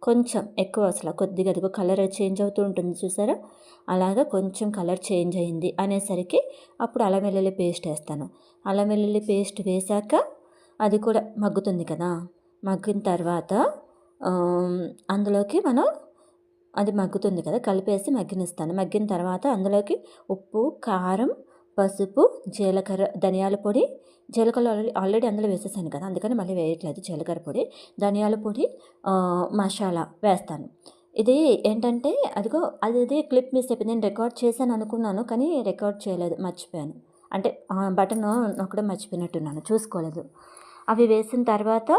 కొంచెం ఎక్కువ అసలు కొద్దిగా అదిగో కలర్ చేంజ్ అవుతూ ఉంటుంది చూసారా? అలాగా కొంచెం కలర్ చేంజ్ అయింది అనేసరికి అప్పుడు అల్లం వెల్లుల్లి పేస్ట్ వేస్తాను. అల్లం వెల్లుల్లి పేస్ట్ వేశాక అది కూడా మగ్గుతుంది కదా! మగ్గిన తర్వాత ఆహ్, అందులోకి మనం అది మగ్గుతుంది కదా! కలిపేసి మగ్గనిస్తాను. మగ్గిన తర్వాత అందులోకి ఉప్పు, కారం, పసుపు, జీలకర్ర, ధనియాల పొడి, జీలకర్ర ఆల్రెడీ అందులో వేసేసాను కదా! అందుకని మళ్ళీ వేయట్లేదు జీలకర్ర పొడి, ధనియాల పొడి, మసాలా వేస్తాను. ఇది ఏంటంటే అదిగో అది క్లిప్ మిస్ అయిపోయింది. నేను రికార్డ్ చేశాను అనుకున్నాను. కానీ రికార్డ్ చేయలేదు. మర్చిపోయాను. అంటే బటను నొక్కడం మర్చిపోయినట్టున్నాను. చూసుకోలేదు. అవి వేసిన తర్వాత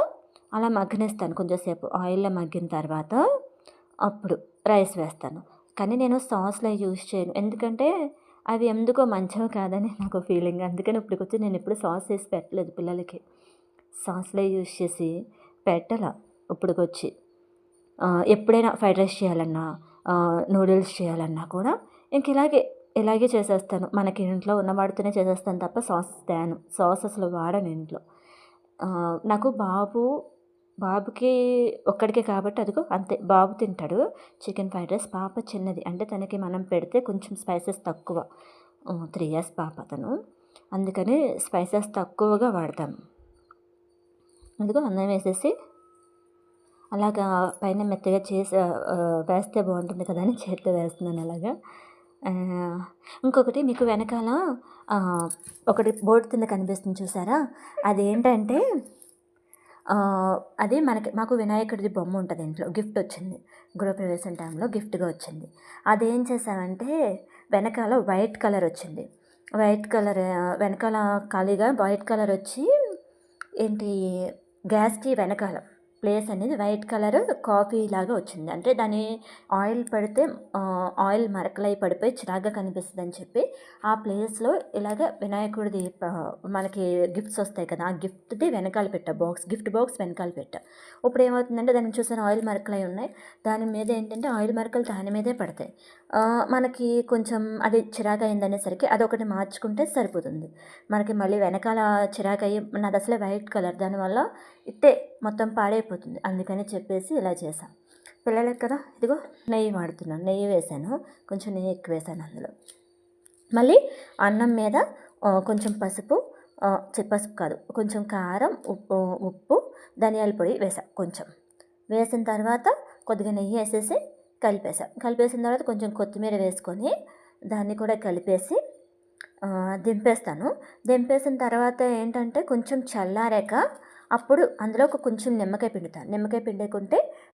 అలా మగ్గనిస్తాను కొంచెం సేపు. ఆయిల్‌లో మగ్గిన తర్వాత అప్పుడు రైస్ వేస్తాను. కానీ నేను సాస్‌లు అయి యూజ్ చేయను. ఎందుకంటే అవి ఎందుకో మంచివి కాదని నాకు ఫీలింగ్. అందుకని ఇప్పటికొచ్చి నేనెప్పుడు సాస్ ఏసి పెట్టలేదు పిల్లలకి. సాస్‌లే యూజ్ చేసి పెట్టల ఇప్పటికొచ్చి. ఎప్పుడైనా ఫ్రైడ్ రైస్ చేయాలన్నా, నూడిల్స్ చేయాలన్నా కూడా ఇలాగే చేసేస్తాను. మనకి ఇంట్లో ఉన్న వాటితోనే చేసేస్తాను తప్ప సాస్ తేను. సాస్ అసలు వాడను ఇంట్లో. నాకు బాబుకి ఒక్కడికే కాబట్టి అదిగో అంతే. బాబు తింటాడు చికెన్ ఫ్రైడ్ రైస్. పాప చిన్నది. అంటే తనకి మనం పెడితే కొంచెం స్పైసెస్ తక్కువ. 3 ఇయర్స్ పాప తను. అందుకని స్పైసెస్ తక్కువగా వాడతాం. అదిగో అన్నం వేసేసి అలాగా పైన మెత్తగా చేసి వేస్తే బాగుంటుంది కదా అని చేత్తో వేస్తున్నాను అలాగా. ఆహ్, ఇంకొకటి మీకు వెనకాల ఒకటి బోర్డ్ కింద కనిపిస్తుంది చూసారా? అదేంటంటే అది మాకు వినాయకుడిది బొమ్మ ఉంటది ఇంట్లో. గిఫ్ట్ వచ్చింది. గృహప్రవేశం టైంలో గిఫ్ట్‌గా వచ్చింది. అదేం చేశామంటే వెనకాల వైట్ కలర్ వచ్చింది. వైట్ కలర్ వెనకాల ఖాళీగా వైట్ కలర్ వచ్చి ఏంటి గ్యాస్‌కి వెనకాల ప్లేస్ అనేది వైట్ కలర్ కాఫీ లాగా వచ్చింది. అంటే దాన్ని ఆయిల్ పెడితే ఆయిల్ మరకలై పడిపోయి చిరాగ్గా కనిపిస్తదని చెప్పి ఆ ప్లేస్‌లో ఇలాగ వినాయకుడిది మనకి గిఫ్ట్స్ వస్తాయి కదా! ఆ గిఫ్ట్‌ది వెనకాల పెట్టా గిఫ్ట్ బాక్స్ వెనకాల పెట్టా. ఇప్పుడేమవుతుందంటే దాన్ని చూసారా ఆయిల్ మరకలై ఉన్నాయి. దాని మీద ఏంటంటే ఆయిల్ మరకలు దాని మీదే పడతాయి. మనకి కొంచెం అది చిరాకయిందనేసరికి అదొకటి మార్చుకుంటే సరిపోతుంది. మనకి మళ్ళీ వెనకాల చిరాకయ్యి నాదసలే వైట్ కలర్ దానివల్ల ఇట్టే మొత్తం పాడైపోతుంది. అందుకని చెప్పేసి ఇలా చేశా. పిల్లలకి కదా! ఇదిగో నెయ్యి వాడుతున్నాను. నెయ్యి వేశాను. కొంచెం నెయ్యి ఎక్కువ వేశాను అందులో. మళ్ళీ అన్నం మీద కొంచెం పసుపు, పసుపు కాదు కొంచెం కారం, ఉప్పు, ధనియాల పొడి వేశా కొంచెం. వేసిన తర్వాత కొద్దిగా నెయ్యి ఏసేసి కలిపేసా. కలిపేసిన తర్వాత కొంచెం కొత్తిమీర వేసుకొని దాన్ని కూడా కలిపేసి దింపేస్తాను. దింపేసిన తర్వాత ఏంటంటే కొంచెం చల్లారాక అప్పుడు అందులో కొంచెం నిమ్మకాయ పిండుతాను. నిమ్మకాయ పిండుకుంటే